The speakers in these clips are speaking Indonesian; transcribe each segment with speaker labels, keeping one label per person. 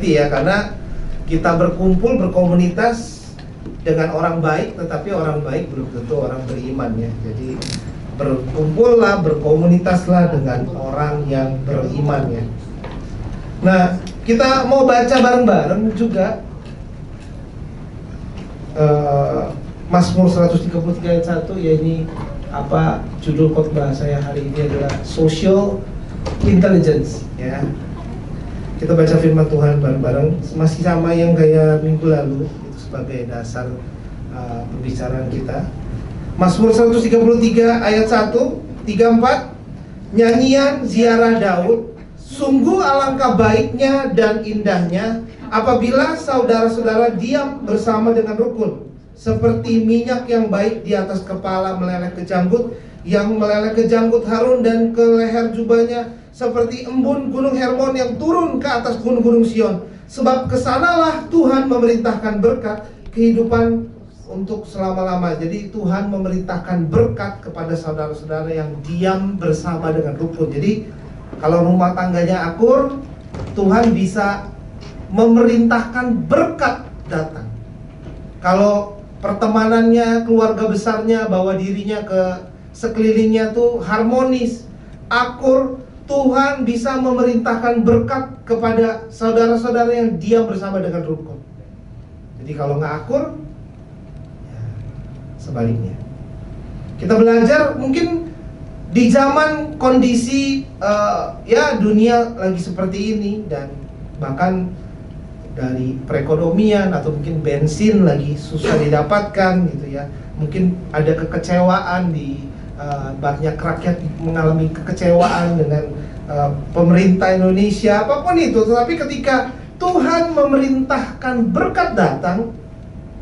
Speaker 1: Ya, karena kita berkumpul berkomunitas dengan orang baik, tetapi orang baik belum tentu orang beriman ya. Jadi berkumpullah, berkomunitaslah dengan orang yang beriman ya. Nah, kita mau baca bareng-bareng juga Mazmur 133 ayat 1 ya. Ini apa judul khotbah saya hari ini adalah Social Intelligence ya. Kita baca firman Tuhan bareng-bareng, masih sama yang kayak minggu lalu, itu sebagai dasar pembicaraan kita. Mazmur 133 ayat 1, 34, nyanyian ziarah Daud. Sungguh alangkah baiknya dan indahnya apabila saudara-saudara diam bersama dengan rukun, seperti minyak yang baik di atas kepala meleleh ke janggut, yang meleleh ke janggut Harun dan ke leher jubahnya, seperti embun gunung Hermon yang turun ke atas gunung-gunung Sion. Sebab kesanalah Tuhan memerintahkan berkat kehidupan untuk selama-lama. Jadi Tuhan memerintahkan berkat kepada saudara-saudara yang diam bersama dengan rukun. Jadi kalau rumah tangganya akur, Tuhan bisa memerintahkan berkat datang. Kalau pertemanannya, keluarga besarnya, bawa dirinya ke sekelilingnya tuh harmonis, akur, Tuhan bisa memerintahkan berkat kepada saudara-saudara yang diam bersama dengan rukun. Jadi kalau nggak akur, ya, sebaliknya. Kita belajar mungkin di zaman kondisi ya dunia lagi seperti ini, dan bahkan dari perekonomian atau mungkin bensin lagi susah didapatkan gitu ya. Mungkin ada kekecewaan di banyak rakyat mengalami kekecewaan dengan pemerintah Indonesia, apapun itu. Tetapi ketika Tuhan memerintahkan berkat datang,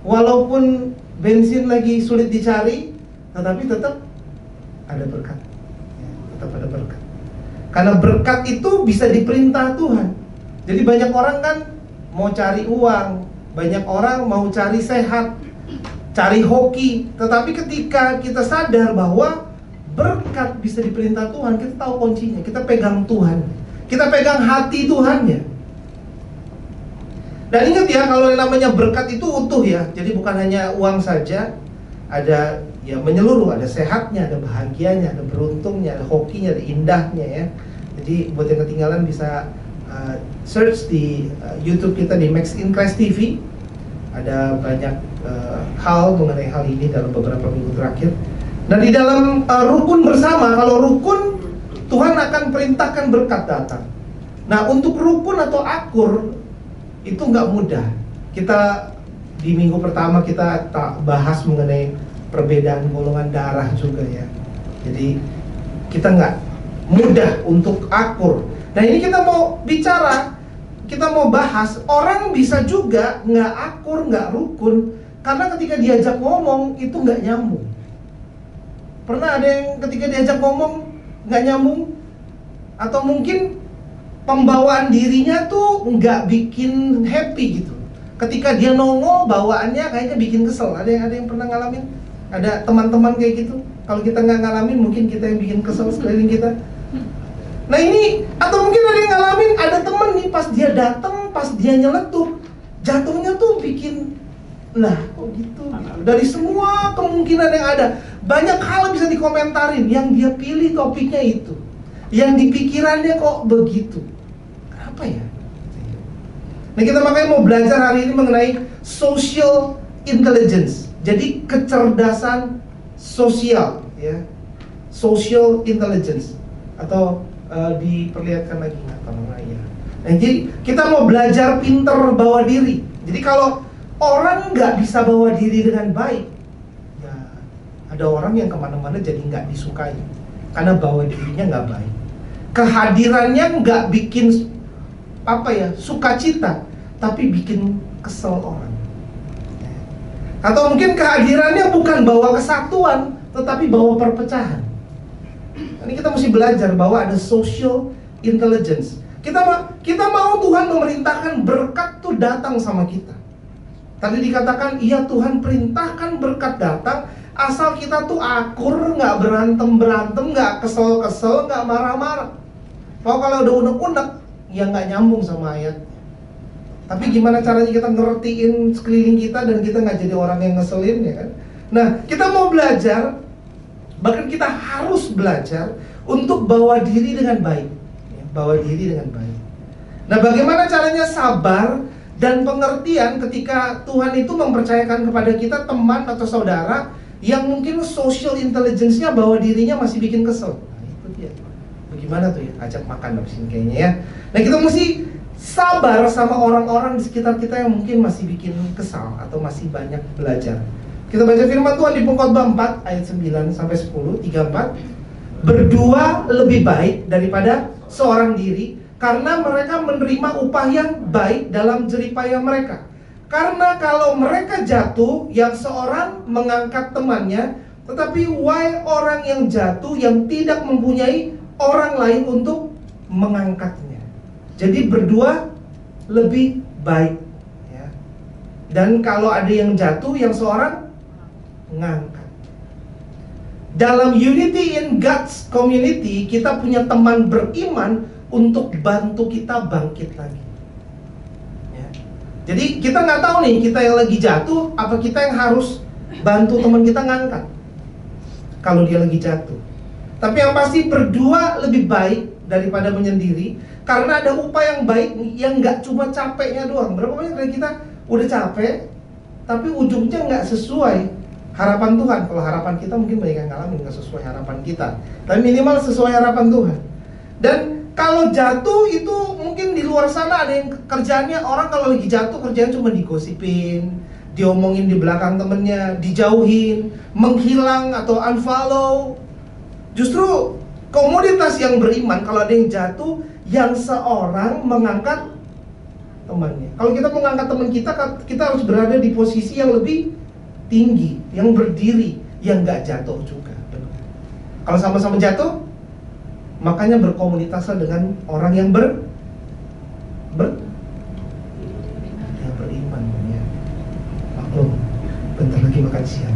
Speaker 1: walaupun bensin lagi sulit dicari, tetapi tetap ada berkat ya, tetap ada berkat. Karena berkat itu bisa diperintah Tuhan. Jadi banyak orang kan mau cari uang, banyak orang mau cari sehat, cari hoki. Tetapi ketika kita sadar bahwa berkat bisa diperintah Tuhan, kita tahu kuncinya, kita pegang Tuhan, kita pegang hati Tuhannya. Dan ingat ya, kalau yang namanya berkat itu utuh ya. Jadi bukan hanya uang saja, ada ya menyeluruh, ada sehatnya, ada bahagianya, ada beruntungnya, ada hokinya, ada indahnya ya. Jadi buat yang ketinggalan bisa search di YouTube kita di Max in Christ TV. Ada banyak hal mengenai hal ini dalam beberapa minggu terakhir. Dan di dalam rukun bersama, kalau rukun, Tuhan akan perintahkan berkat datang. Nah, untuk rukun atau akur itu nggak mudah. Kita di minggu pertama kita bahas mengenai perbedaan golongan darah juga ya. Jadi kita nggak mudah untuk akur. Nah, ini kita mau bicara, kita mau bahas, orang bisa juga nggak akur, nggak rukun, karena ketika diajak ngomong itu nggak nyambung. Pernah ada yang ketika diajak ngomong nggak nyambung? Atau mungkin pembawaan dirinya tuh nggak bikin happy gitu. Ketika dia nongol, bawaannya kayaknya bikin kesel. Ada yang pernah ngalamin? Ada teman-teman kayak gitu? Kalau kita nggak ngalamin, mungkin kita yang bikin kesel sekeliling kita. Nah ini, atau mungkin ada yang ngalamin, ada temen nih pas dia datang, pas dia nyeletuk, jatuhnya tuh bikin, lah kok gitu. Dari semua kemungkinan yang ada, banyak hal bisa dikomentarin. Yang dia pilih topiknya itu, yang di pikirannya kok begitu. Kenapa ya? Nah, kita makanya mau belajar hari ini mengenai social intelligence. Jadi kecerdasan sosial ya. Social intelligence. Atau diperlihatkan lagi nggak tolong ya. Nah, jadi kita mau belajar pinter bawa diri. Jadi kalau orang nggak bisa bawa diri dengan baik, ya ada orang yang kemana-mana jadi nggak disukai karena bawa dirinya nggak baik. Kehadirannya nggak bikin apa ya, sukacita, tapi bikin kesel orang. Atau mungkin kehadirannya bukan bawa kesatuan, tetapi bawa perpecahan. Ini kita mesti belajar bahwa ada social intelligence. Kita mau Tuhan memerintahkan berkat tuh datang sama kita. Tadi dikatakan, iya Tuhan perintahkan berkat datang, asal kita tuh akur, nggak berantem, nggak kesel, nggak marah-marah. Kalau udah unek-unek, ya nggak nyambung sama ayat. Tapi gimana caranya kita ngertiin sekeliling kita dan kita nggak jadi orang yang ngeselin, ya kan? Nah, kita mau belajar, bahkan kita harus belajar untuk bawa diri dengan baik, ya, bawa diri dengan baik. Nah, bagaimana caranya sabar dan pengertian ketika Tuhan itu mempercayakan kepada kita teman atau saudara yang mungkin social intelligence-nya bawa dirinya masih bikin kesel. Nah, itu dia. Bagaimana tuh ya? Ajak makan abis ini kayaknya ya. Nah, kita mesti sabar sama orang-orang di sekitar kita yang mungkin masih bikin kesal atau masih banyak belajar. Kita baca firman Tuhan di Pengkhotbah 4 ayat 9 sampai 10, 34. Berdua lebih baik daripada seorang diri, karena mereka menerima upah yang baik dalam jeripaya mereka. Karena kalau mereka jatuh, yang seorang mengangkat temannya, tetapi why orang yang jatuh yang tidak mempunyai orang lain untuk mengangkatnya. Jadi berdua lebih baik, ya. Dan kalau ada yang jatuh, yang seorang mengangkat. Dalam unity in God's community, kita punya teman beriman untuk bantu kita bangkit lagi, ya. Jadi kita nggak tahu nih, kita yang lagi jatuh, apa kita yang harus bantu teman kita ngangkat kalau dia lagi jatuh. Tapi yang pasti berdua lebih baik daripada menyendiri, karena ada upaya yang baik yang nggak cuma capeknya doang. Berapa banyak dari kita udah capek, tapi ujungnya nggak sesuai harapan Tuhan. Kalau harapan kita mungkin banyak yang ngalamin nggak sesuai harapan kita, tapi minimal sesuai harapan Tuhan. Dan kalau jatuh itu mungkin di luar sana ada yang kerjaannya, orang kalau lagi jatuh kerjaan cuma digosipin, diomongin di belakang temennya, dijauhin, menghilang atau unfollow. Justru komunitas yang beriman, kalau ada yang jatuh, yang seorang mengangkat temannya. Kalau kita mengangkat teman kita, kita harus berada di posisi yang lebih tinggi, yang berdiri, yang gak jatuh juga. Kalau sama-sama jatuh, makanya berkomunitaslah dengan orang yang beriman, ya. Maklum, bentar lagi makan siang.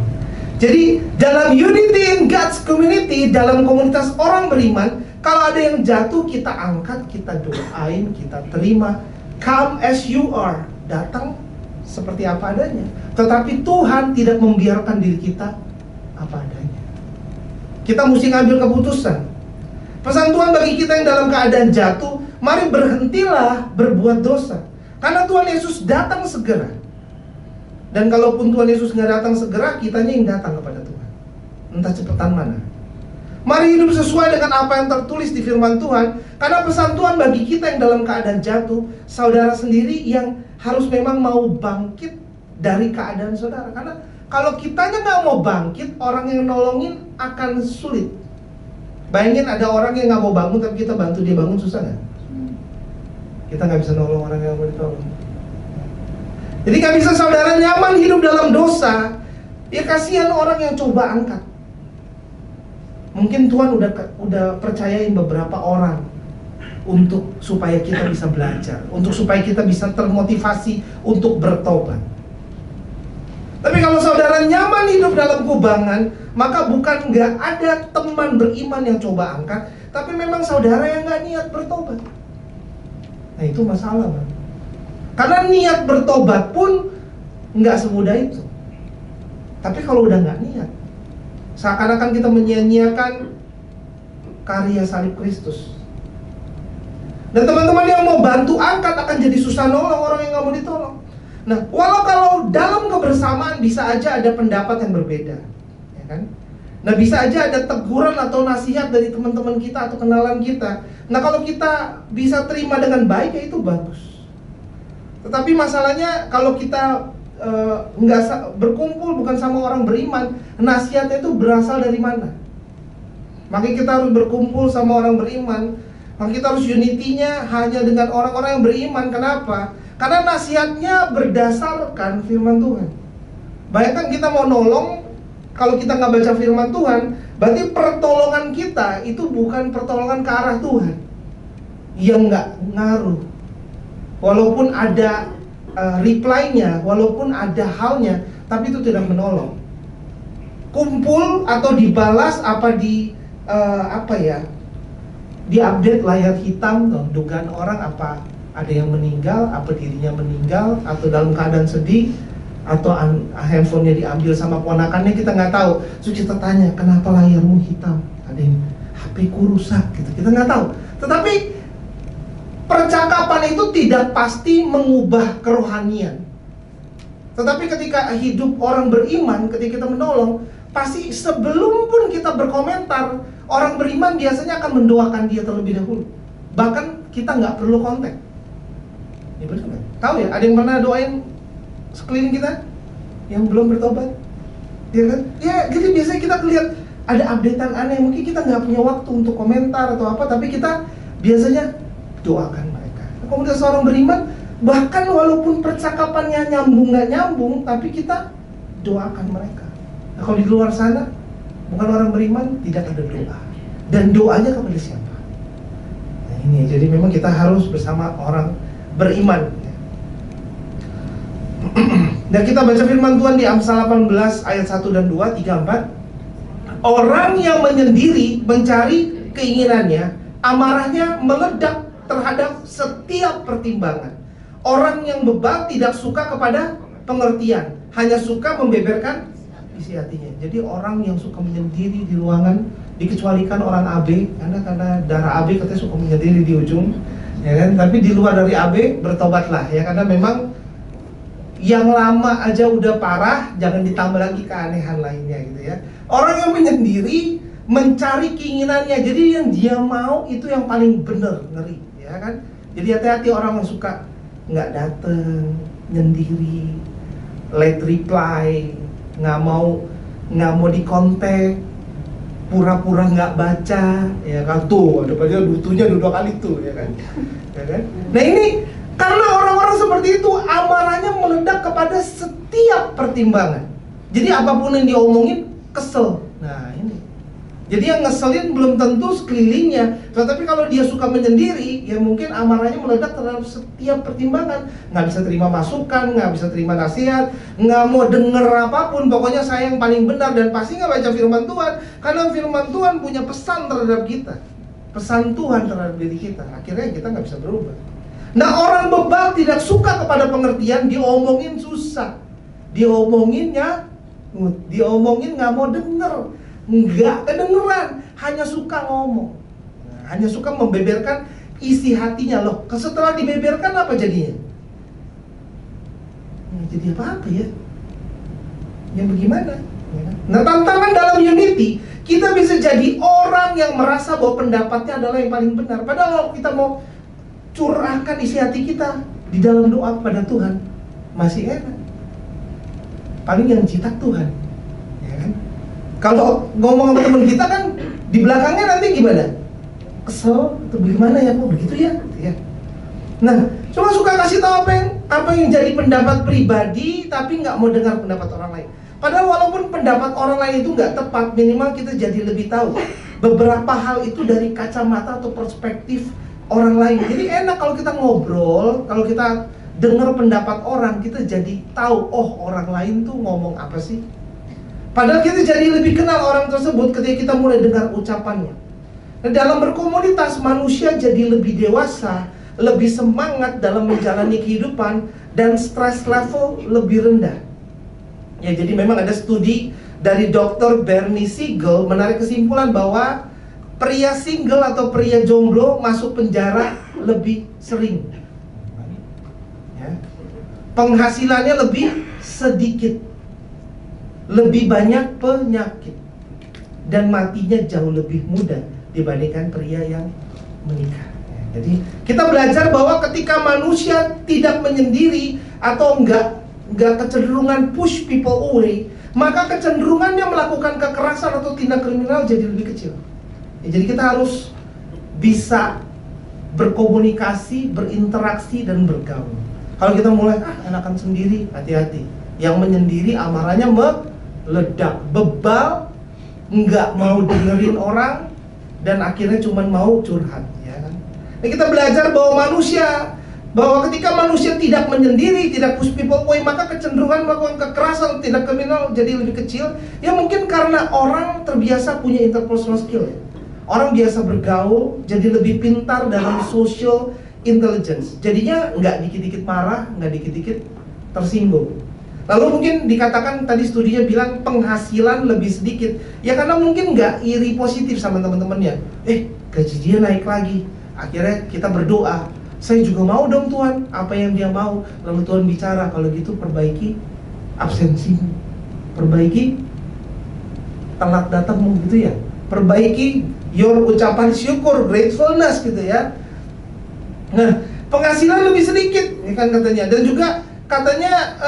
Speaker 1: Jadi dalam unity in God's community, dalam komunitas orang beriman, kalau ada yang jatuh, kita angkat, kita doain, kita terima. Come as you are, datang seperti apa adanya. Tetapi Tuhan tidak membiarkan diri kita apa adanya. Kita mesti ngambil keputusan. Pesan Tuhan bagi kita yang dalam keadaan jatuh, mari berhentilah berbuat dosa, karena Tuhan Yesus datang segera. Dan kalaupun Tuhan Yesus nggak datang segera, kitanya yang datang kepada Tuhan, entah cepetan mana. Mari hidup sesuai dengan apa yang tertulis di firman Tuhan, karena pesan Tuhan bagi kita yang dalam keadaan jatuh, saudara sendiri yang harus memang mau bangkit dari keadaan saudara. Karena kalau kitanya nggak mau bangkit, orang yang nolongin akan sulit. Bayangin ada orang yang nggak mau bangun, tapi kita bantu dia bangun, susah nggak? Kita nggak bisa nolong orang yang mau ditolong. Jadi nggak bisa saudara nyaman hidup dalam dosa. Ya kasihan orang yang coba angkat. Mungkin Tuhan udah percayain beberapa orang untuk supaya kita bisa belajar, untuk supaya kita bisa termotivasi untuk bertobat. Tapi kalau saudara nyaman hidup dalam kubangan, maka bukan nggak ada teman beriman yang coba angkat, tapi memang saudara yang nggak niat bertobat. Nah itu masalah, Bang. Karena niat bertobat pun nggak semudah itu. Tapi kalau udah nggak niat, seakan-akan kita menyia-nyiakan karya salib Kristus. Dan teman-teman yang mau bantu angkat akan jadi susah nolong orang yang nggak mau ditolong. Nah, walau kalau dalam kebersamaan bisa aja ada pendapat yang berbeda, ya kan? Nah, bisa aja ada teguran atau nasihat dari teman-teman kita atau kenalan kita. Nah, kalau kita bisa terima dengan baik, ya itu bagus. Tetapi masalahnya kalau kita nggak berkumpul bukan sama orang beriman, nasihatnya itu berasal dari mana? Makanya kita harus berkumpul sama orang beriman. Makanya kita harus unity-nya hanya dengan orang-orang yang beriman. Kenapa? Karena nasihatnya berdasarkan firman Tuhan. Bayangkan kita mau nolong, kalau kita nggak baca firman Tuhan, berarti pertolongan kita itu bukan pertolongan ke arah Tuhan, yang nggak ngaruh. Walaupun ada reply-nya, walaupun ada halnya, tapi itu tidak menolong. Kumpul atau dibalas apa di di update layar hitam, dugaan orang apa ada yang meninggal, apa dirinya meninggal, atau dalam keadaan sedih, atau handphonenya diambil sama ponakannya, kita nggak tahu. So kita tanya, kenapa layarmu hitam? Ada yang HP ku rusak, gitu. Kita nggak tahu. Tetapi percakapan itu tidak pasti mengubah kerohanian. Tetapi ketika hidup orang beriman, ketika kita menolong, pasti sebelum pun kita berkomentar, orang beriman biasanya akan mendoakan dia terlebih dahulu. Bahkan kita nggak perlu kontak. Ya betul kan? Tahu ya, ada yang pernah doain sekeliling kita yang belum bertobat? Ya kan? Ya, jadi biasanya kita lihat ada updatean aneh, mungkin kita nggak punya waktu untuk komentar atau apa, tapi kita biasanya doakan mereka. Komunitas orang beriman, bahkan walaupun percakapannya nyambung nggak nyambung, tapi kita doakan mereka. Nah, kalau di luar sana bukan orang beriman, tidak ada doa. Dan doanya kepada siapa? Nah ini, jadi memang kita harus bersama orang beriman. Dan kita baca firman Tuhan di Amsal 18 ayat 1 dan 2, 3, 4. Orang yang menyendiri mencari keinginannya, amarahnya meledak terhadap setiap pertimbangan. Orang yang bebal tidak suka kepada pengertian, hanya suka membeberkan isi hatinya. Jadi orang yang suka menyendiri di ruangan, dikecualikan orang AB, karena darah AB katanya suka menyendiri di ujung, ya kan? Tapi di luar dari AB bertobatlah ya, karena memang yang lama aja udah parah, jangan ditambah lagi keanehan lainnya gitu ya. Orang yang menyendiri mencari keinginannya, jadi yang dia mau itu yang paling benar, ngeri ya kan. Jadi hati-hati orang yang suka nggak dateng, nyendiri, late reply, nggak mau dikontak, pura-pura nggak baca, ya kan, tuh ada padahal butuhnya 2 kali tuh, ya kan, ya kan. Nah ini karena orang-orang seperti itu amarahnya meledak kepada setiap pertimbangan. Jadi apapun yang diomongin kesel. Nah ini, jadi yang ngeselin belum tentu sekelilingnya, tetapi kalau dia suka menyendiri, ya mungkin amarahnya meledak terhadap setiap pertimbangan. Nggak bisa terima masukan, nggak bisa terima nasihat, nggak mau denger apapun, pokoknya saya yang paling benar. Dan pasti nggak baca firman Tuhan, karena firman Tuhan punya pesan terhadap kita, pesan Tuhan terhadap diri kita. Akhirnya kita nggak bisa berubah. Nah orang bebal tidak suka kepada pengertian, diomongin susah, diomongin nggak mau denger, nggak kedengeran, hanya suka ngomong, hanya suka membeberkan isi hatinya. Loh, setelah dibeberkan apa jadinya? Jadi apa ya? Ya bagaimana? Nah tantangan dalam unity, kita bisa jadi orang yang merasa bahwa pendapatnya adalah yang paling benar. Padahal kalau kita mau curahkan isi hati kita di dalam doa kepada Tuhan, masih enak. Paling yang citak Tuhan, ya kan? Kalau ngomong sama teman kita kan di belakangnya nanti gimana? Kesel atau bagaimana ya? Kok begitu ya? Ya. Nah, cuma suka kasih tahu apa yang jadi pendapat pribadi, tapi nggak mau dengar pendapat orang lain. Padahal walaupun pendapat orang lain itu nggak tepat, minimal kita jadi lebih tahu beberapa hal itu dari kacamata atau perspektif orang lain. Jadi enak kalau kita ngobrol, kalau kita dengar pendapat orang, kita jadi tahu, oh orang lain tuh ngomong apa sih. Padahal kita jadi lebih kenal orang tersebut ketika kita mulai dengar ucapannya. Nah, dalam berkomunitas, manusia jadi lebih dewasa, lebih semangat dalam menjalani kehidupan, dan stress level lebih rendah. Ya, jadi memang ada studi dari Dr. Bernie Siegel menarik kesimpulan bahwa pria single atau pria jomblo masuk penjara lebih sering. Ya. Penghasilannya lebih sedikit, lebih banyak penyakit, dan matinya jauh lebih mudah dibandingkan pria yang menikah. Jadi kita belajar bahwa ketika manusia tidak menyendiri atau enggak kecenderungan push people away, maka kecenderungannya melakukan kekerasan atau tindak kriminal jadi lebih kecil. Ya, jadi kita harus bisa berkomunikasi, berinteraksi, dan bergaul. Kalau kita mulai enakan sendiri, hati-hati. Yang menyendiri amarahnya meledak, bebal, nggak mau dengerin orang, dan akhirnya cuma mau curhat, ya kan? Nah, kita belajar bahwa ketika manusia tidak menyendiri, tidak push people away, maka kecenderungan melakukan kekerasan, tindak kriminal jadi lebih kecil. Ya mungkin karena orang terbiasa punya interpersonal skill, ya. Orang biasa bergaul, jadi lebih pintar dalam social intelligence. Jadinya nggak dikit-dikit marah, nggak dikit-dikit tersinggung. Lalu mungkin dikatakan tadi studinya bilang penghasilan lebih sedikit. Ya karena mungkin nggak iri positif sama teman-temannya. Gaji dia naik lagi. Akhirnya kita berdoa, saya juga mau dong Tuhan, apa yang dia mau. Lalu Tuhan bicara, kalau gitu perbaiki absensimu, perbaiki telat datangmu gitu ya, perbaiki your ucapan syukur, gratefulness gitu ya. Nah, penghasilan lebih sedikit, ya kan katanya. Dan juga katanya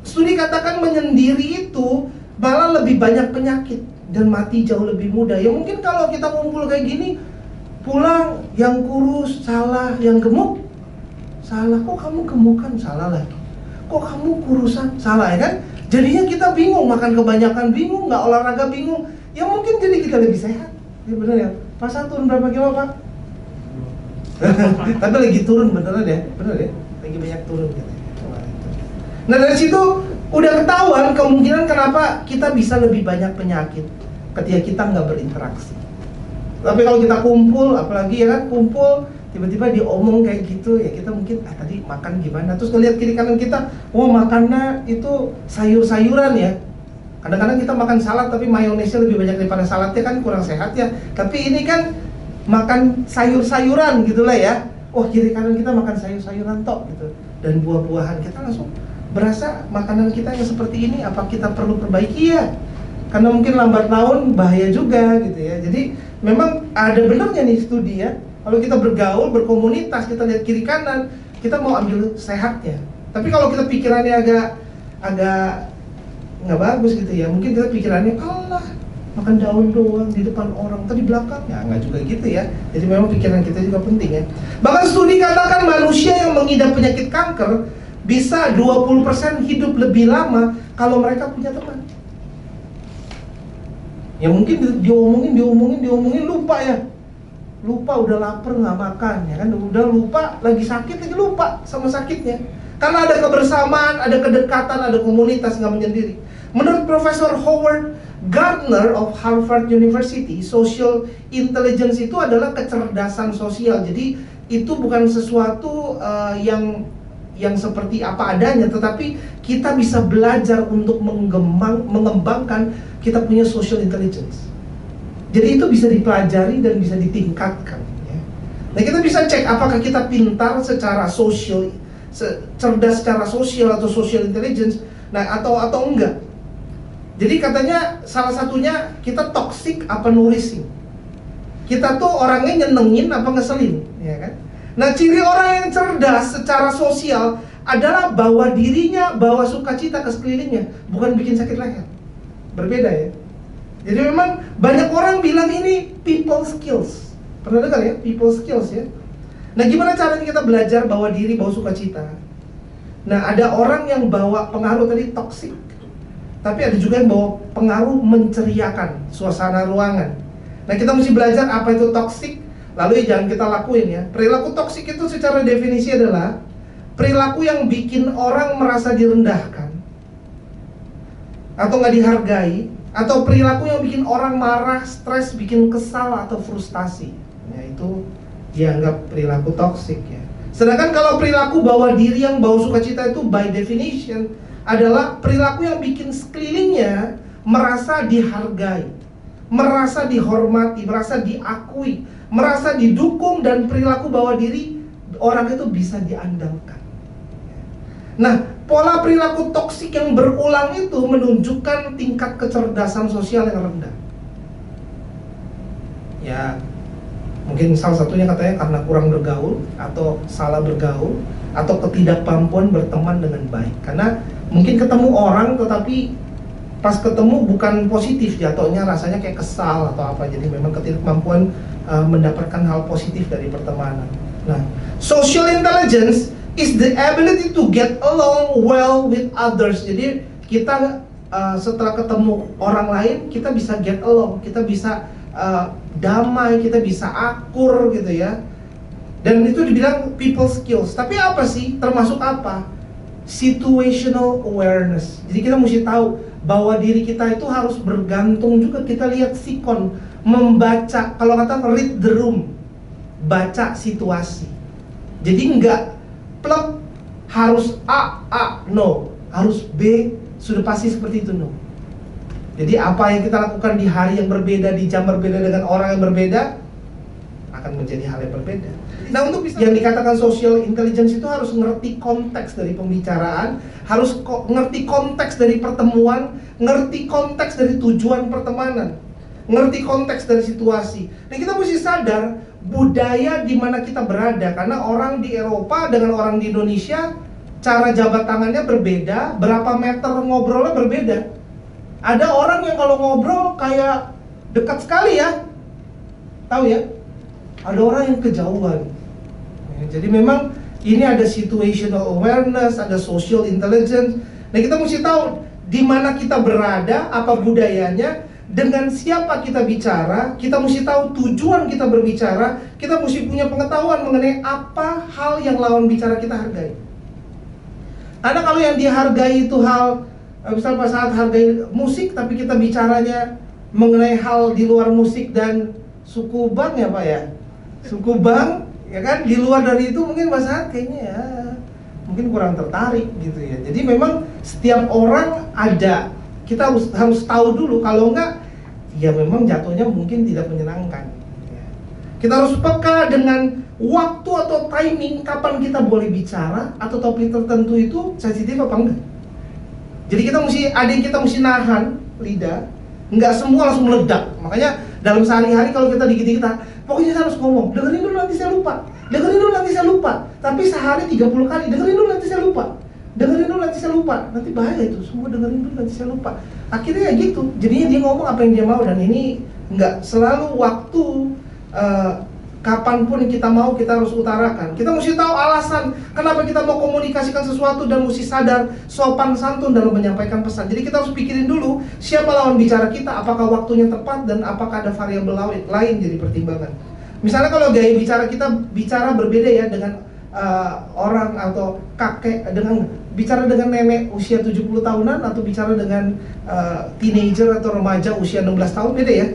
Speaker 1: studi katakan menyendiri itu malah lebih banyak penyakit dan mati jauh lebih mudah. Ya mungkin kalau kita ngumpul kayak gini, pulang yang kurus salah, yang gemuk salah. Kok kamu gemukan? Salah lagi. Kok kamu kurusan? Salah, ya kan? Jadinya kita bingung, makan kebanyakan bingung, nggak olahraga bingung. Ya mungkin jadi kita lebih sehat. Ya benar ya. Pak San turun berapa kilo Pak? Tapi lagi turun beneran ya, bener ya. Lagi banyak turun katanya. Nah dari situ udah ketahuan kemungkinan kenapa kita bisa lebih banyak penyakit ketika kita nggak berinteraksi. Tapi kalau kita kumpul, apalagi ya kan kumpul, tiba-tiba diomong kayak gitu, ya kita mungkin tadi makan gimana, terus ngeliat kiri kanan kita, makannya itu sayur-sayuran ya. Kadang-kadang kita makan salad tapi mayonesnya lebih banyak daripada saladnya, kan kurang sehat ya. Tapi ini kan makan sayur-sayuran gitulah ya. Kiri kanan kita makan sayur-sayuran tok gitu, dan buah-buahan, kita langsung berasa makanan kita yang seperti ini apa kita perlu perbaiki ya? Karena mungkin lambat laun bahaya juga gitu ya. Jadi memang ada benarnya nih studi ya. Kalau kita bergaul, berkomunitas, kita lihat kiri kanan, kita mau ambil sehatnya. Tapi kalau kita pikirannya agak nggak bagus gitu ya, mungkin kita pikirannya Allah makan daun doang di depan orang, tapi belakang ya nggak juga gitu ya. Jadi memang pikiran kita juga penting ya. Bahkan studi katakan manusia yang mengidap penyakit kanker bisa 20% hidup lebih lama kalau mereka punya teman. Ya mungkin diomongin lupa ya. Lupa udah lapar nggak makan ya kan, udah lupa lagi sakit lagi lupa sama sakitnya. Karena ada kebersamaan, ada kedekatan, ada komunitas, nggak menyendiri. Menurut Profesor Howard Gardner of Harvard University, social intelligence itu adalah kecerdasan sosial. Jadi itu bukan sesuatu yang seperti apa adanya, tetapi kita bisa belajar untuk mengembangkan kita punya social intelligence. Jadi itu bisa dipelajari dan bisa ditingkatkan ya. Nah kita bisa cek apakah kita pintar secara sosial, cerdas secara sosial atau social intelligence, nah atau enggak. Jadi katanya salah satunya kita toxic apa nourishing. Kita tuh orangnya nyenengin apa ngeselin, ya kan? Nah ciri orang yang cerdas secara sosial adalah bawa dirinya, bawa sukacita ke sekelilingnya, bukan bikin sakit leher. Berbeda ya. Jadi memang banyak orang bilang ini people skills. Pernah dengar ya, people skills ya. Nah gimana caranya kita belajar bawa diri, bawa sukacita? Nah ada orang yang bawa pengaruh tadi toxic, tapi ada juga yang bawa pengaruh menceriakan suasana ruangan. Nah kita mesti belajar apa itu toxic, lalu jangan kita lakuin ya. Perilaku toxic itu secara definisi adalah perilaku yang bikin orang merasa direndahkan atau nggak dihargai, atau perilaku yang bikin orang marah, stres, bikin kesal atau frustasi. Ya itu dianggap perilaku toksik ya. Sedangkan kalau perilaku bawa diri yang bawa sukacita itu by definition adalah perilaku yang bikin sekelilingnya merasa dihargai, merasa dihormati, merasa diakui, merasa didukung, dan perilaku bawa diri orang itu bisa diandalkan. Nah, pola perilaku toksik yang berulang itu menunjukkan tingkat kecerdasan sosial yang rendah. Ya, mungkin salah satunya katanya karena kurang bergaul, atau salah bergaul, atau ketidakmampuan berteman dengan baik. Karena mungkin ketemu orang tetapi pas ketemu bukan positif, jatuhnya rasanya kayak kesal atau apa. Jadi memang ketidakmampuan mendapatkan hal positif dari pertemanan. Nah, social intelligence is the ability to get along well with others. Jadi kita setelah ketemu orang lain, kita bisa get along, kita bisa damai, kita bisa akur gitu ya. Dan itu dibilang people skills. Tapi apa sih? Termasuk apa? Situational awareness. Jadi kita mesti tahu bahwa diri kita itu harus bergantung juga. Kita lihat sikon, membaca, kalau kata read the room, baca situasi. Jadi nggak plek harus no, harus B, sudah pasti seperti itu, no. Jadi apa yang kita lakukan di hari yang berbeda, di jam berbeda dengan orang yang berbeda, akan menjadi hal yang berbeda. Nah, untuk yang dikatakan social intelligence itu harus ngerti konteks dari pembicaraan, harus ngerti konteks dari pertemuan, ngerti konteks dari tujuan pertemanan, ngerti konteks dari situasi. Dan kita mesti sadar budaya di mana kita berada, karena orang di Eropa dengan orang di Indonesia cara jabat tangannya berbeda, berapa meter ngobrolnya berbeda. Ada orang yang kalau ngobrol kayak dekat sekali ya, tahu ya? Ada orang yang kejauhan. Jadi memang ini ada situational awareness, ada social intelligence. Nah, kita mesti tahu di mana kita berada, apa budayanya, dengan siapa kita bicara. Kita mesti tahu tujuan kita berbicara. Kita mesti punya pengetahuan mengenai apa hal yang lawan bicara kita hargai. Karena kalau yang dihargai itu hal, misal pas saat hargai musik, tapi kita bicaranya mengenai hal di luar musik dan suku bang ya Pak ya, suku bang ya kan, di luar dari itu mungkin Pak Sahat kayaknya ya mungkin kurang tertarik gitu ya. Jadi memang setiap orang ada, kita harus tahu dulu, kalau enggak ya memang jatuhnya mungkin tidak menyenangkan ya. Kita harus peka dengan waktu atau timing kapan kita boleh bicara, atau topik tertentu itu sensitif apa enggak. Jadi kita mesti, ada yang kita mesti nahan lidah, nggak semua langsung meledak. Makanya dalam sehari-hari kalau kita dikit-dikit, pokoknya saya harus ngomong, dengerin dulu nanti saya lupa, dengerin dulu nanti saya lupa. Tapi sehari 30 kali, dengerin dulu nanti saya lupa, dengerin dulu nanti saya lupa. Nanti bahaya itu, semua dengerin dulu nanti saya lupa. Akhirnya ya gitu, jadinya dia ngomong apa yang dia mau. Dan ini nggak selalu waktu, kapanpun kita mau kita harus utarakan. Kita mesti tahu alasan kenapa kita mau komunikasikan sesuatu, dan mesti sadar sopan santun dalam menyampaikan pesan. Jadi kita harus pikirin dulu siapa lawan bicara kita, apakah waktunya tepat, dan apakah ada variabel lain jadi pertimbangan. Misalnya kalau gaya bicara kita bicara berbeda ya dengan orang atau kakek, dengan bicara dengan nenek usia 70 tahunan atau bicara dengan teenager atau remaja usia 16 tahun, beda ya.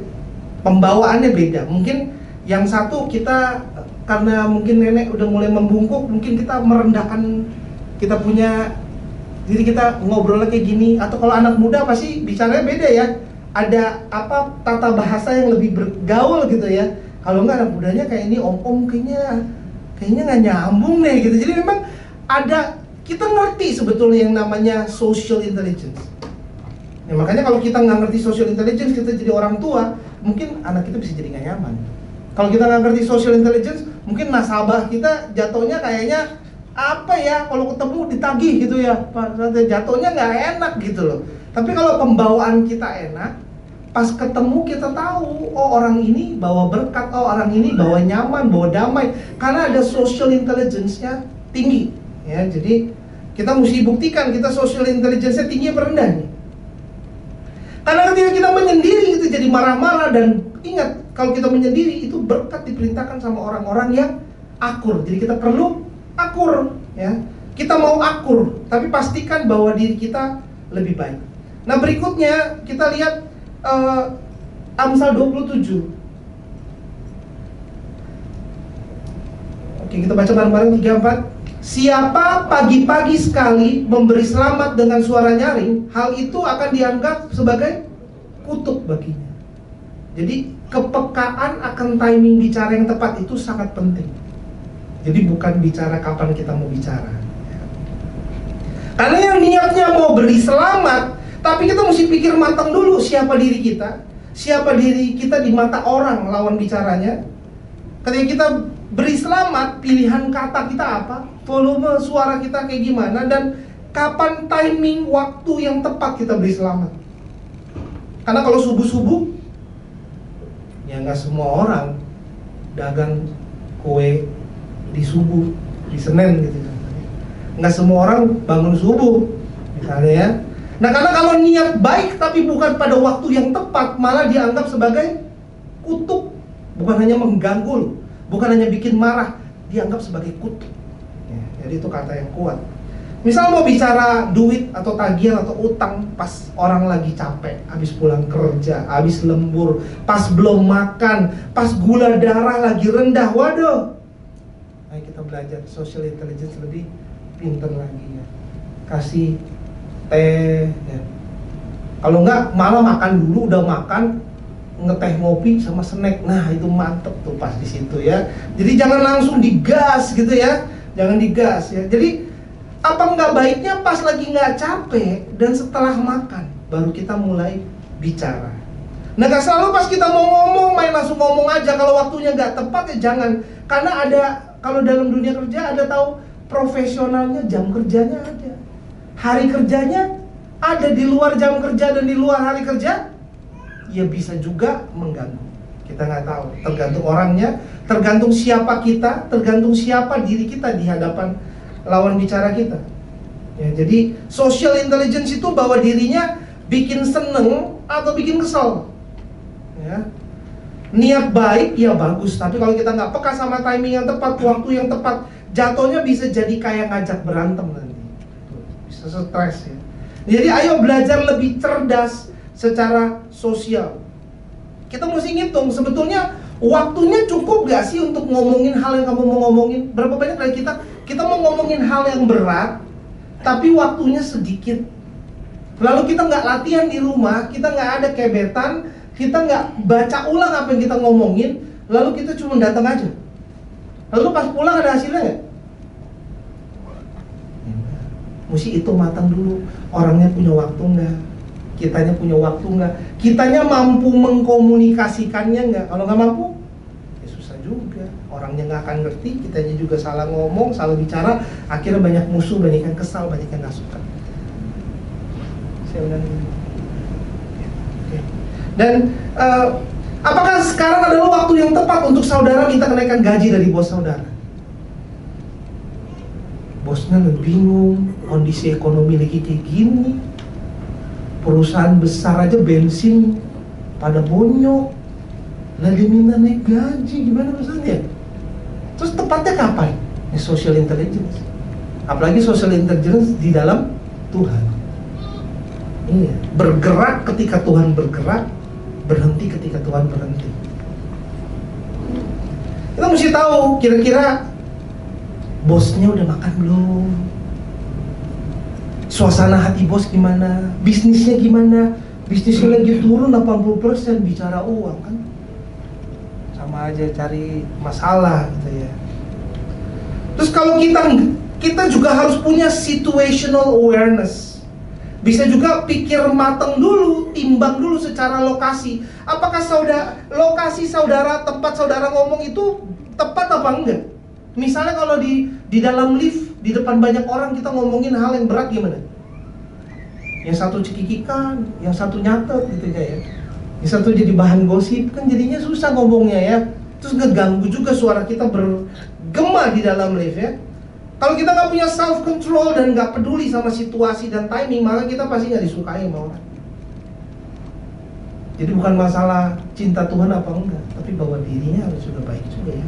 Speaker 1: Pembawaannya beda. Mungkin yang satu kita karena mungkin nenek udah mulai membungkuk, mungkin kita merendahkan kita punya diri, kita ngobrolnya kayak gini. Atau kalau anak muda pasti bicaranya beda ya, ada apa tata bahasa yang lebih bergaul gitu ya. Kalau enggak anak mudanya kayak ini om-om kayaknya nggak nyambung deh gitu. Jadi memang ada, kita ngerti sebetulnya yang namanya social intelligence. Ya, makanya kalau kita nggak ngerti social intelligence, kita jadi orang tua, mungkin anak kita bisa jadi nggak nyaman. Kalau kita nggak ngerti social intelligence, mungkin nasabah kita jatuhnya kayaknya apa ya, kalau ketemu ditagih gitu ya, jatuhnya nggak enak gitu loh. Tapi kalau pembawaan kita enak, pas ketemu kita tahu, oh orang ini bawa berkat, oh orang ini bawa nyaman, bawa damai, karena ada social intelligence-nya tinggi ya. Jadi kita mesti buktikan kita social intelligence-nya tinggi apa rendah nih. Karena ketika kita menyendiri itu jadi marah-marah, dan ingat kalau kita menyendiri itu berkat diperintahkan sama orang-orang yang akur. Jadi kita perlu akur ya. Kita mau akur, tapi pastikan bahwa diri kita lebih baik. Nah, berikutnya kita lihat Amsal 27. Oke, kita baca bareng-bareng 3-4. Siapa pagi-pagi sekali memberi selamat dengan suara nyaring, hal itu akan dianggap sebagai kutuk baginya. Jadi kepekaan akan timing bicara yang tepat itu sangat penting. Jadi bukan bicara kapan kita mau bicara. Karena yang niatnya mau beri selamat, tapi kita mesti pikir matang dulu siapa diri kita, siapa diri kita di mata orang lawan bicaranya. Ketika kita beri selamat, pilihan kata kita apa, volume suara kita kayak gimana, dan kapan timing waktu yang tepat kita beri selamat. Karena kalau subuh-subuh, ya nggak semua orang dagang kue di subuh, di Senin gitu. Nggak semua orang bangun subuh, misalnya ya. Nah, karena kalau niat baik tapi bukan pada waktu yang tepat, malah dianggap sebagai kutuk. Bukan hanya mengganggu, bukan hanya bikin marah, dianggap sebagai kutuk ya, jadi itu kata yang kuat. Misal mau bicara duit atau tagihan atau utang pas orang lagi capek, habis pulang kerja, habis lembur, pas belum makan, pas gula darah lagi rendah, waduh, Ayo kita belajar social intelligence lebih pinter lagi ya. Kasih teh ya. Kalau enggak malah makan dulu, udah makan ngeteh ngopi sama snack. Nah, itu mantep tuh pas di situ ya. Jadi jangan langsung digas gitu ya. Jangan digas ya. Jadi apa nggak baiknya pas lagi nggak capek dan setelah makan baru kita mulai bicara. Nah, gak selalu pas kita mau ngomong main langsung ngomong aja. Kalau waktunya nggak tepat ya jangan. Karena ada, kalau dalam dunia kerja ada tahu profesionalnya, jam kerjanya ada, hari kerjanya ada, di luar jam kerja dan di luar hari kerja ya bisa juga mengganggu. Kita nggak tahu, tergantung orangnya, tergantung siapa kita, tergantung siapa diri kita di hadapan lawan bicara kita ya. Jadi social intelligence itu bahwa dirinya bikin seneng atau bikin kesel ya. Niat baik ya bagus, tapi kalau kita nggak peka sama timing yang tepat, waktu yang tepat, jatuhnya bisa jadi kayak ngajak berantem nanti, bisa stres ya. Jadi ayo belajar lebih cerdas secara sosial. Kita mesti ngitung sebetulnya waktunya cukup gak sih untuk ngomongin hal yang kamu mau ngomongin. Berapa banyak dari kita mau ngomongin hal yang berat tapi waktunya sedikit. Lalu kita nggak latihan di rumah, kita nggak ada kebetan, kita nggak baca ulang apa yang kita ngomongin, lalu kita cuma datang aja. Lalu pas pulang ada hasilnya nggak? Mesti itu matang dulu, orangnya punya waktu nggak, kitanya punya waktu nggak, kitanya mampu mengkomunikasikannya nggak. Kalau nggak mampu, ya susah juga. Orangnya nggak akan ngerti, kitanya juga salah ngomong, salah bicara, akhirnya banyak musuh, banyak yang kesal, banyak yang nggak suka. Saya ulangi. Dan apakah sekarang adalah waktu yang tepat untuk saudara minta kenaikan gaji dari bos saudara? Bosnya lebih bingung, kondisi ekonomi lagi kayak gini, perusahaan besar aja bensin pada bonyok, lagi minta naik gaji, gimana urusannya? Terus tepatnya kapan? Ya, social intelligence. Apalagi social intelligence di dalam Tuhan. Iya, bergerak ketika Tuhan bergerak, berhenti ketika Tuhan berhenti. Kita mesti tahu kira-kira bosnya udah makan belum? Suasana hati bos gimana? Bisnisnya gimana? Bisnisnya lagi turun 80%, bicara uang kan? Sama aja cari masalah gitu ya. Terus kalau kita juga harus punya situational awareness. Bisa juga pikir matang dulu, timbang dulu secara lokasi. Apakah lokasi saudara, tempat saudara ngomong itu tepat apa enggak? Misalnya kalau di dalam lift, di depan banyak orang kita ngomongin hal yang berat gimana? Yang satu cekikikan, yang satu nyatet gitu ya. Yang satu jadi bahan gosip, kan jadinya susah ngomongnya ya. Terus ngeganggu juga suara kita bergema di dalam lift ya. Kalau kita nggak punya self control dan nggak peduli sama situasi dan timing, maka kita pasti nggak disukai sama orang. Jadi bukan masalah cinta Tuhan apa enggak, tapi bahwa dirinya harus sudah baik juga ya.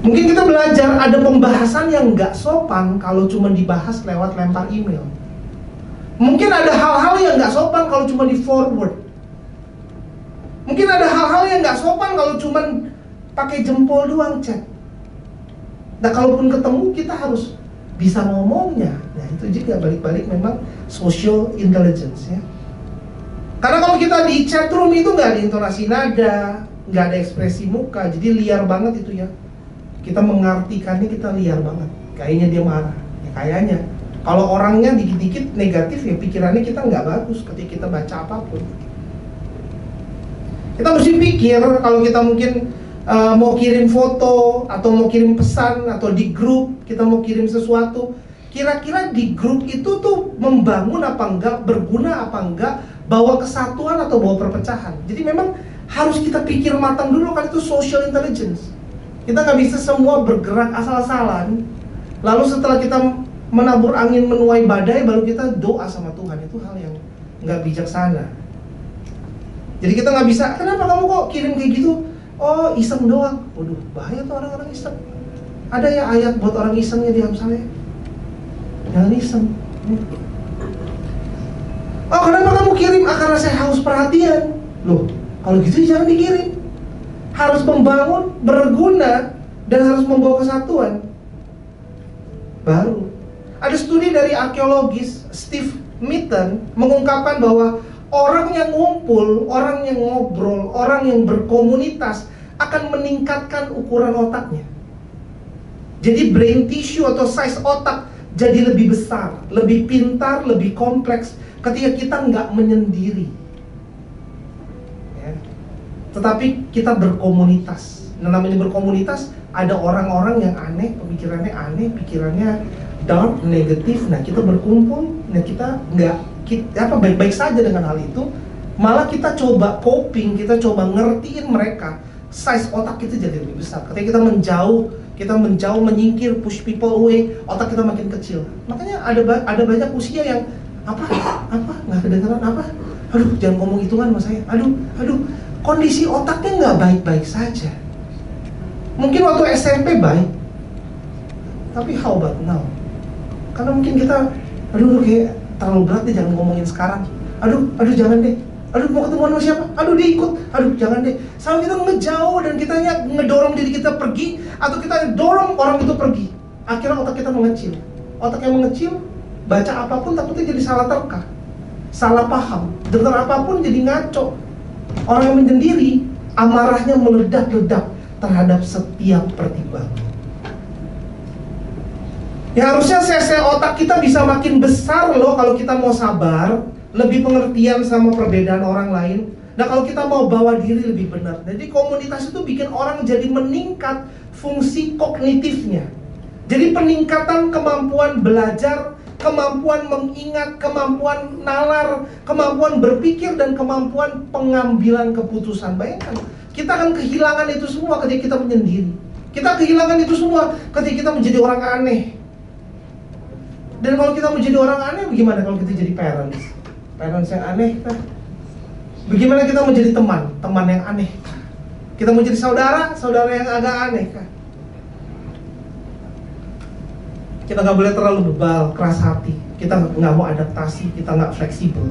Speaker 1: Mungkin kita belajar ada pembahasan yang nggak sopan kalau cuma dibahas lewat lempar email. Mungkin ada hal-hal yang nggak sopan kalau cuma di forward. Mungkin ada hal-hal yang nggak sopan kalau cuma pakai jempol doang chat. Nah, kalaupun ketemu kita harus bisa ngomongnya. Nah, itu juga balik-balik memang social intelligence ya. Karena kalau kita di chat room itu nggak ada intonasi nada, nggak ada ekspresi muka, jadi liar banget itu ya. Kita mengartikannya, kita liar banget. Kayaknya dia marah, ya kayaknya. Kalau orangnya dikit-dikit negatif ya pikirannya kita nggak bagus ketika kita baca apapun. Kita mesti pikir kalau kita mungkin mau kirim foto atau mau kirim pesan atau di grup kita mau kirim sesuatu, kira-kira di grup itu tuh membangun apa enggak, berguna apa enggak, bawa kesatuan atau bawa perpecahan. Jadi memang harus kita pikir matang dulu, kan itu social intelligence. Kita nggak bisa semua bergerak asal-asalan, lalu setelah kita menabur angin menuai badai baru kita doa sama Tuhan. Itu hal yang nggak bijaksana. Jadi kita nggak bisa, kenapa kamu kok kirim kayak gitu? Oh, iseng doang. Waduh, bahaya tuh orang-orang iseng. Ada ya ayat buat orang isengnya di Amsal ya? Jangan iseng. Oh, kenapa kamu kirim? Karena saya haus perhatian. Loh, kalau gitu jangan dikirim. Harus membangun, berguna, dan harus membawa kesatuan. Baru ada studi dari arkeologis Steve Mitten mengungkapkan bahwa orang yang ngumpul, orang yang ngobrol, orang yang berkomunitas akan meningkatkan ukuran otaknya. Jadi brain tissue atau size otak jadi lebih besar, lebih pintar, lebih kompleks ketika kita nggak menyendiri ya. Tetapi kita berkomunitas. Nah, namanya berkomunitas, ada orang-orang yang aneh, pemikirannya aneh, pikirannya dark, negatif. Nah, kita berkumpul, nah kita nggak baik-baik saja dengan hal itu. Malah kita coba coping, kita coba ngertiin mereka. Size otak kita jadi lebih besar. Ketika kita menjauh, menyingkir, push people away, otak kita makin kecil. Makanya ada banyak usia yang apa nggak kedengeran apa. Aduh, jangan ngomong hitungan sama saya. Aduh, kondisi otaknya nggak baik-baik saja. Mungkin waktu SMP baik, tapi how about now? Karena mungkin kita, kayak terlalu berat deh, jangan ngomongin sekarang. Aduh, jangan deh. Aduh, mau ketemuan sama siapa? Aduh, dia ikut. Aduh, jangan deh. Sama kita ngejauh dan kita ngedorong diri kita pergi, atau kita dorong orang itu pergi. Akhirnya otak kita mengecil. Otak yang mengecil, baca apapun takutnya jadi salah terka, salah paham. Dengar apapun jadi ngaco. Orang yang menyendiri, amarahnya meledak-ledak terhadap setiap pertimbangan. Ya harusnya sel-sel otak kita bisa makin besar loh kalau kita mau sabar, lebih pengertian sama perbedaan orang lain. Nah, kalau kita mau bawa diri lebih benar. Jadi komunitas itu bikin orang jadi meningkat fungsi kognitifnya. Jadi peningkatan kemampuan belajar, kemampuan mengingat, kemampuan nalar, kemampuan berpikir, dan kemampuan pengambilan keputusan. Bayangkan, kita akan kehilangan itu semua ketika kita menyendiri. Kita kehilangan itu semua ketika kita menjadi orang aneh. Dan kalau kita menjadi orang aneh, bagaimana kalau kita jadi parents yang aneh? Bagaimana kita menjadi teman yang aneh? Kita menjadi saudara yang agak aneh kan? Kita nggak boleh terlalu bebal, keras hati. Kita nggak mau adaptasi, kita nggak fleksibel.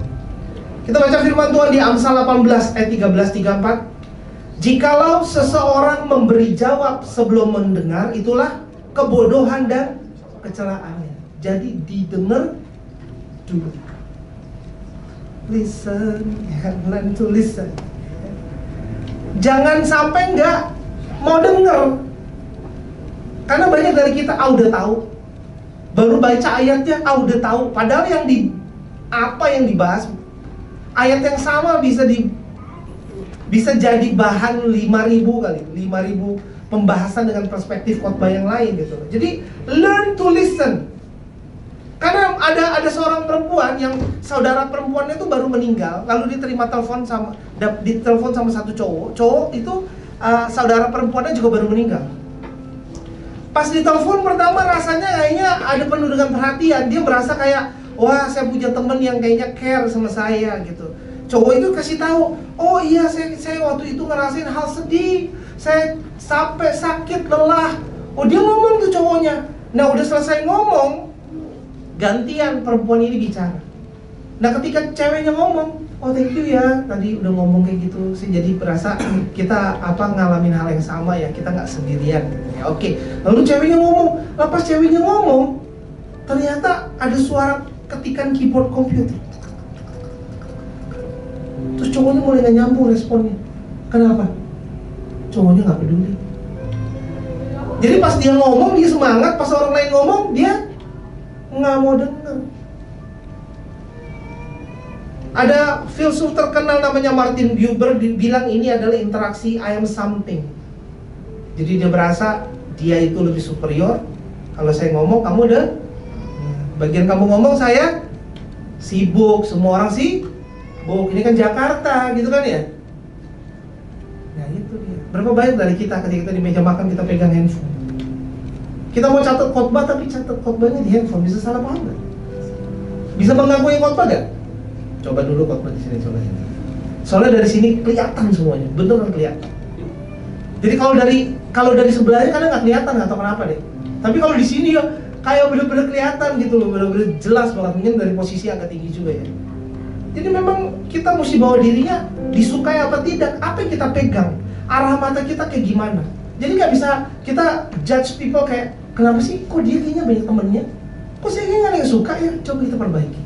Speaker 1: Kita baca firman Tuhan di Amsal 18 ayat 13-34. Jikalau seseorang memberi jawab sebelum mendengar, itulah kebodohan dan kecelaannya. Jadi didengar dulu. Listen, learn to listen. Jangan sampai nggak mau denger. Karena banyak dari kita udah tahu, baru baca ayatnya udah tahu. Padahal yang dibahas ayat yang sama bisa jadi bahan 5.000 pembahasan dengan perspektif khotbah yang lain gitu. Jadi learn to listen. Karena ada seorang perempuan yang saudara perempuannya itu baru meninggal, lalu ditelepon sama satu cowok itu saudara perempuannya juga baru meninggal. Pas ditelepon pertama rasanya kayaknya ada penuh dengan perhatian. Dia berasa kayak, wah saya punya teman yang kayaknya care sama saya gitu. Cowok itu kasih tahu, oh iya saya waktu itu ngerasain hal sedih, saya sampai sakit, lelah. Oh dia ngomong tuh cowoknya. Nah udah selesai ngomong, gantian perempuan ini bicara. Nah ketika ceweknya ngomong, oh thank you ya, tadi udah ngomong kayak gitu. Saya jadi berasa kita ngalamin hal yang sama ya, kita nggak sendirian. Ya oke. Lalu ceweknya ngomong, pas ceweknya ngomong, ternyata ada suara ketikan keyboard komputer. Terus cowoknya mulai nggak nyambung responnya. Kenapa? Cowoknya nggak peduli. Jadi pas dia ngomong dia semangat, pas orang lain ngomong dia nggak mau dengar. Ada filsuf terkenal namanya Martin Buber bilang ini adalah interaksi I am something. Jadi dia berasa dia itu lebih superior. Kalau saya ngomong kamu udah bagian kamu ngomong saya sibuk, semua orang sibuk. Ini kan Jakarta gitu kan ya. Nah itu dia. Berapa banyak dari kita ketika kita di meja makan kita pegang handphone. Kita mau catat khotbah tapi catat khotbahnya di handphone, bisa salah paham gak? Bisa mengganggu yang khotbah gak? Coba dulu khotbah di sini coba. Soalnya dari sini kelihatan semuanya, beneran kelihatan. Jadi kalau dari sebelahnya kadang nggak kelihatan, nggak tahu kenapa deh. Tapi kalau di sini ya kayak bener-bener kelihatan gitu loh, bener-bener jelas banget. Mungkin dari posisi agak tinggi juga ya. Jadi memang kita mesti bawa dirinya disukai apa tidak, apa yang kita pegang, arah mata kita kayak gimana. Jadi nggak bisa kita judge people kayak, kenapa sih kok dia kayaknya banyak temennya, kok saya kayaknya nggak ada yang suka ya, coba kita perbaiki.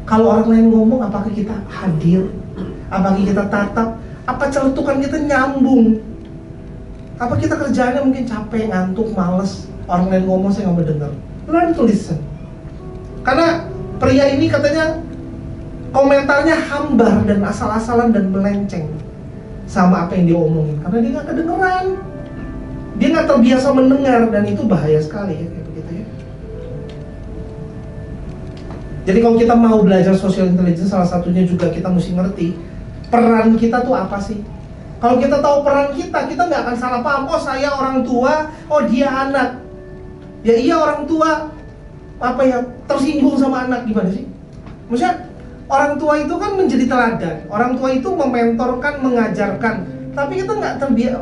Speaker 1: Kalau orang lain ngomong, apakah kita hadir, apakah kita tatap, apa celetukan kita nyambung, apa kita kerjaannya mungkin capek, ngantuk, males, orang lain ngomong saya nggak mau dengar. Learn to listen. Karena pria ini katanya komentarnya hambar dan asal-asalan dan melenceng sama apa yang dia omongin, karena dia nggak kedengeran, dia nggak terbiasa mendengar, dan itu bahaya sekali ya kayak begitu ya. Jadi kalau kita mau belajar social intelligence, salah satunya juga kita mesti ngerti peran kita tuh apa sih. Kalau kita tahu peran kita, kita nggak akan salah paham. Oh saya orang tua, oh dia anak. Ya iya orang tua apa ya tersinggung sama anak, gimana sih? Maksudnya orang tua itu kan menjadi teladan, orang tua itu mementorkan, mengajarkan. Tapi kita nggak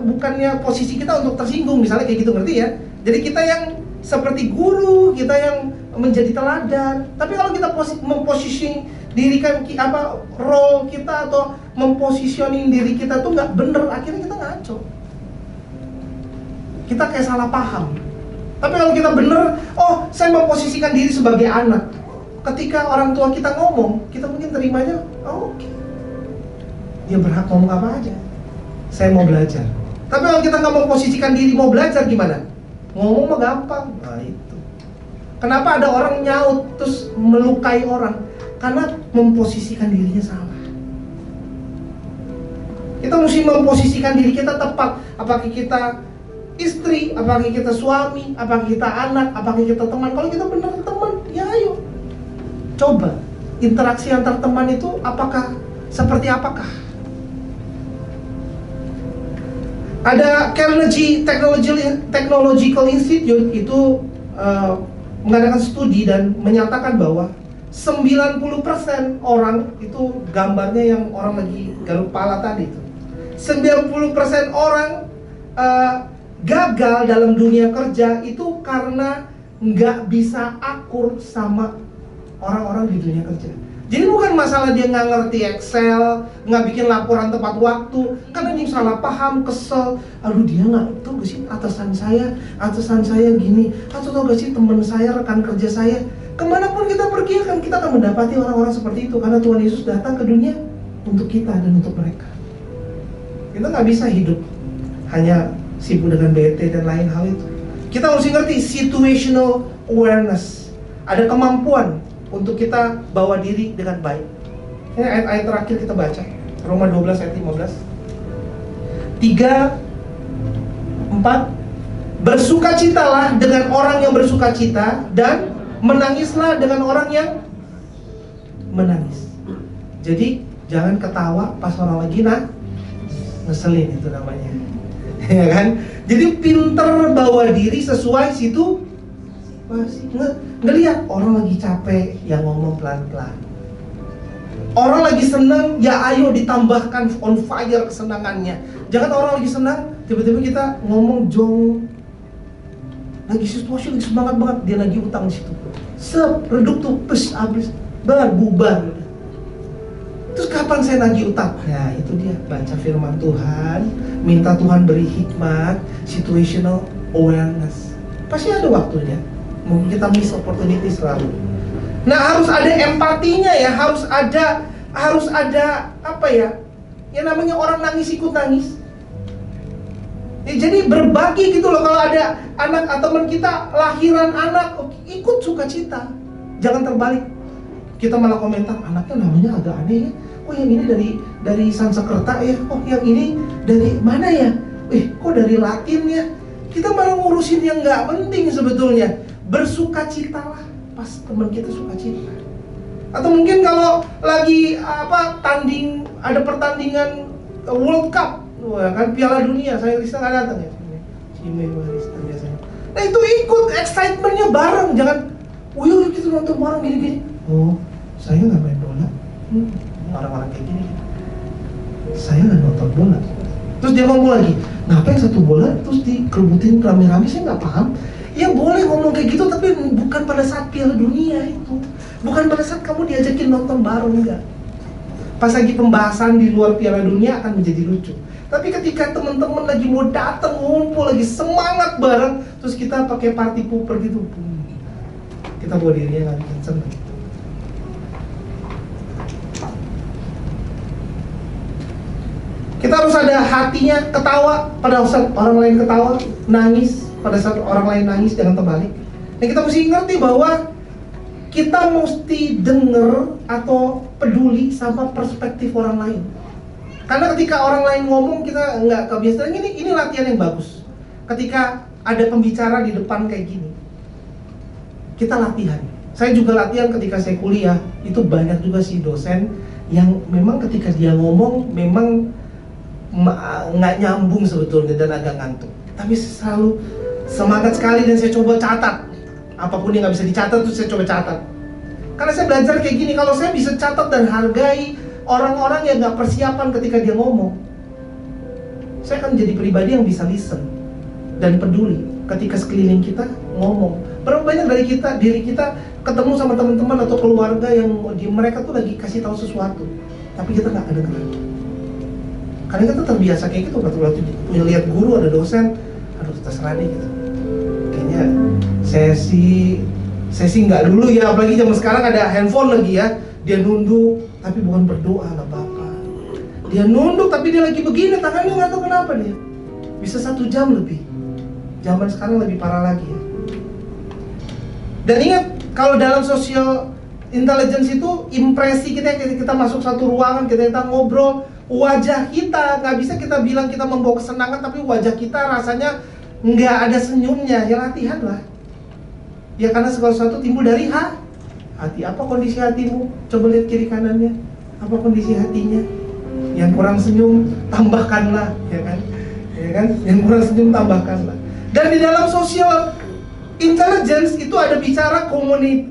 Speaker 1: bukannya posisi kita untuk tersinggung, misalnya kayak gitu, ngerti ya? Jadi kita yang seperti guru, kita yang menjadi teladan. Tapi kalau kita memposisi diri kan role kita atau mempositioning diri kita tuh nggak bener, akhirnya kita ngaco. Kita kayak salah paham. Tapi kalau kita bener, oh saya memposisikan diri sebagai anak. Ketika orang tua kita ngomong, kita mungkin terimanya, oh, oke. Dia berhak ngomong apa aja. Saya mau belajar. Tapi kalau kita nggak memposisikan diri mau belajar gimana? Ngomong mah gampang. Nah itu. Kenapa ada orang nyaut terus melukai orang? Karena memposisikan dirinya salah. Kita mesti memposisikan diri kita tepat. Apakah kita istri, apakah kita suami, apakah kita anak, apakah kita teman. Kalau kita benar teman, ya ayo coba interaksi antar teman itu apakah seperti apakah. Ada Carnegie Technological Institute itu mengadakan studi dan menyatakan bahwa 90% orang itu gambarnya yang orang lagi garuk kepala tadi itu. 90% orang gagal dalam dunia kerja itu karena nggak bisa akur sama orang-orang di dunia kerja. Jadi bukan masalah dia nggak ngerti Excel, nggak bikin laporan tepat waktu, karena dia salah paham, kesel. Aduh dia nggak tahu gak sih atasan saya gini, atau tahu gak sih teman saya, rekan kerja saya. Kemanapun kita pergi kan kita akan mendapati orang-orang seperti itu, karena Tuhan Yesus datang ke dunia untuk kita dan untuk mereka. Kita nggak bisa hidup hanya sibuk dengan BT dan lain hal itu. Kita harus ngerti situational awareness. Ada kemampuan untuk kita bawa diri dengan baik. Ini ayat-ayat terakhir kita baca, Roma 12 ayat 15. 3, 4. Bersukacitalah dengan orang yang bersukacita, dan menangislah dengan orang yang menangis. Jadi jangan ketawa pas orang lagi ngeselin, itu namanya. Ya kan? Jadi pinter bawa diri sesuai situ. Ngelihat orang lagi capek, yang ngomong pelan-pelan. Orang lagi senang, ya ayo ditambahkan on fire kesenangannya. Jangan orang lagi senang, tiba-tiba kita ngomong jong. Lagi situasi lagi semangat banget, dia lagi utang di situ. Reduk tuh, habis, bubar. Terus kapan saya nagih utang? Nah itu dia, baca firman Tuhan, minta Tuhan beri hikmat, situational awareness. Pasti ada waktunya. Mungkin kita miss opportunity selalu. Nah harus ada empatinya ya, harus ada apa ya? Ya namanya orang nangis ikut nangis. Ya, jadi berbagi gitu loh. Kalau ada anak atau teman kita lahiran anak, ikut sukacita. Jangan terbalik. Kita malah komentar, anaknya namanya agak aneh ya. Oh yang ini dari Sansekerta ya. Oh yang ini dari mana ya? Kok dari Latin ya? Kita malah ngurusin yang nggak penting sebetulnya. Bersukacitalah pas teman kita sukacita. Atau mungkin kalau lagi ada pertandingan World Cup, kan Piala Dunia, saya Rista nggak datang ya. Rista biasanya. Nah itu ikut excitementnya bareng, jangan, yuk kita nonton bareng gini-gini. Oh, saya nggak main bola. Orang-orang kayak gini. Saya nggak nonton bola. Terus dia ngomong lagi, ngapain satu bola terus dikerubutin rame-rame, saya nggak paham. Ya boleh ngomong kayak gitu, tapi bukan pada saat Piala Dunia itu. Bukan pada saat kamu diajakin nonton bareng, enggak. Pas lagi pembahasan di luar Piala Dunia akan menjadi lucu. Tapi ketika teman-teman lagi mau datang, ngumpul, lagi semangat bareng, terus kita pakai party pooper gitu, kita bawa dirinya nggak bikin seneng. Kita harus ada hatinya, ketawa pada saat orang lain ketawa, nangis pada saat orang lain nangis, jangan terbalik. Nah, kita mesti ngerti bahwa kita mesti denger atau peduli sama perspektif orang lain. Karena ketika orang lain ngomong kita nggak kebiasaan. Ini latihan yang bagus. Ketika ada pembicara di depan kayak gini, kita latihan. Saya juga latihan ketika saya kuliah. Itu banyak juga sih dosen yang memang ketika dia ngomong memang nggak nyambung sebetulnya dan agak ngantuk. Tapi selalu semangat sekali dan saya coba catat. Apapun yang nggak bisa dicatat tuh saya coba catat. Karena saya belajar kayak gini, kalau saya bisa catat dan hargai orang-orang yang nggak persiapan ketika dia ngomong, saya akan jadi pribadi yang bisa listen dan peduli ketika sekeliling kita ngomong. Berapa banyak dari diri kita ketemu sama teman-teman atau keluarga yang mereka tuh lagi kasih tahu sesuatu, tapi kita nggak kedengeran. Karena kita terbiasa kayak gitu, waktu punya lihat guru ada dosen, aduh terserah deh gitu. Kayaknya sesi nggak dulu ya, apalagi zaman sekarang ada handphone lagi ya. Dia nunduk tapi bukan berdoa, nggak apa-apa. Dia nunduk tapi dia lagi begini, tangannya nggak tahu kenapa dia. Bisa 1 jam lebih. Zaman sekarang lebih parah lagi ya. Dan ingat, kalau dalam social intelligence itu impresi kita masuk satu ruangan, kita ngobrol, wajah kita nggak bisa kita bilang kita membawa kesenangan, tapi wajah kita rasanya nggak ada senyumnya. Ya latihan lah. Ya karena segala sesuatu timbul dari hati. Apa kondisi hatimu? Coba lihat kiri kanannya. Apa kondisi hatinya? Yang kurang senyum, tambahkanlah, ya kan? Ya kan? Yang kurang senyum, tambahkanlah. Dan di dalam social intelligence itu ada bicara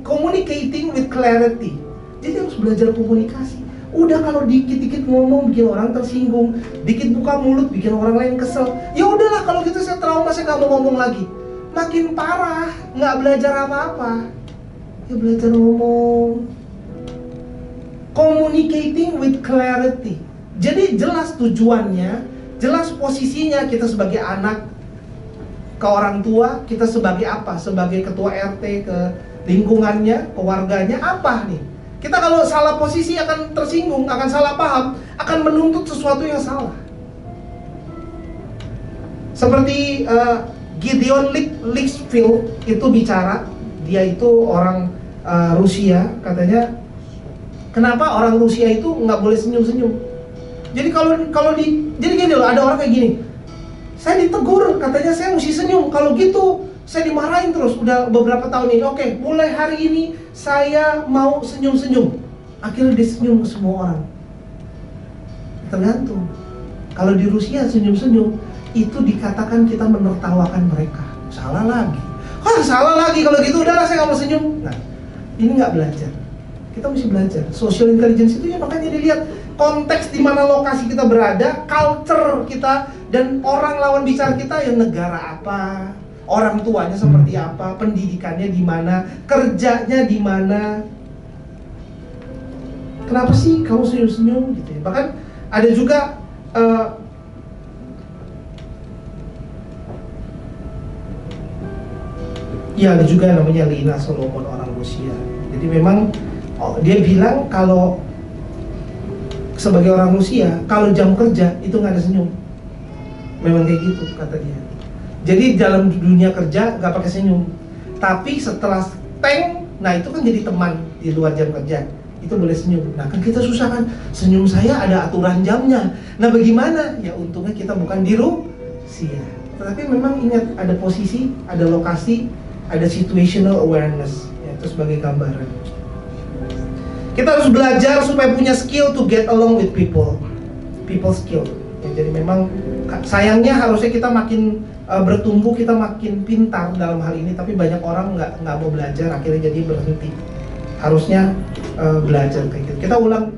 Speaker 1: communicating with clarity. Jadi harus belajar komunikasi. Udah kalau dikit-dikit ngomong bikin orang tersinggung, dikit buka mulut bikin orang lain kesel. Ya udahlah, kalau gitu saya trauma, saya nggak mau ngomong lagi. Makin parah, nggak belajar apa-apa. Ya belajar ngomong. Communicating with clarity. Jadi jelas tujuannya, jelas posisinya kita sebagai anak ke orang tua, kita sebagai apa? Sebagai ketua RT ke lingkungannya, keluarganya, apa nih? Kita kalau salah posisi akan tersinggung, akan salah paham, akan menuntut sesuatu yang salah. Seperti Gideon Lichfield itu bicara, dia itu orang Rusia, katanya kenapa orang Rusia itu nggak boleh senyum-senyum. Jadi jadi gini loh, ada orang kayak gini, saya ditegur, katanya saya mesti senyum. Kalau gitu saya dimarahin terus, udah beberapa tahun ini. Oke, mulai hari ini saya mau senyum-senyum. Akhirnya dia senyum ke semua orang. Tergantung. Kalau di Rusia senyum-senyum itu dikatakan kita menertawakan mereka. Salah lagi. Salah lagi kalau gitu, udahlah saya nggak mau senyum. Nah, ini nggak belajar. Kita mesti belajar. Social intelligence itu ya makanya dilihat konteks di mana lokasi kita berada, culture kita, dan orang lawan bicara kita yang negara apa, orang tuanya seperti apa, pendidikannya di mana, kerjanya di mana. Kenapa sih kamu senyum-senyum gitu ya? Bahkan ada juga ya ada juga namanya Lina Solomon, orang Rusia. Jadi memang dia bilang kalau sebagai orang Rusia, kalau jam kerja itu nggak ada senyum. Memang kayak gitu kata dia. Jadi dalam dunia kerja nggak pakai senyum. Tapi setelah tank, nah itu kan jadi teman di luar jam kerja. Itu boleh senyum. Nah kan kita susah kan, senyum saya ada aturan jamnya. Nah bagaimana? Ya untungnya kita bukan di Rusia. Tetapi memang ingat, ada posisi, ada lokasi, ada situational awareness. Ya, itu sebagai gambaran. Kita harus belajar supaya punya skill to get along with people skill. Ya, jadi memang sayangnya harusnya kita makin bertumbuh, kita makin pintar dalam hal ini, tapi banyak orang nggak mau belajar, akhirnya jadi berhenti. Harusnya belajar kayak gitu. Kita ulang.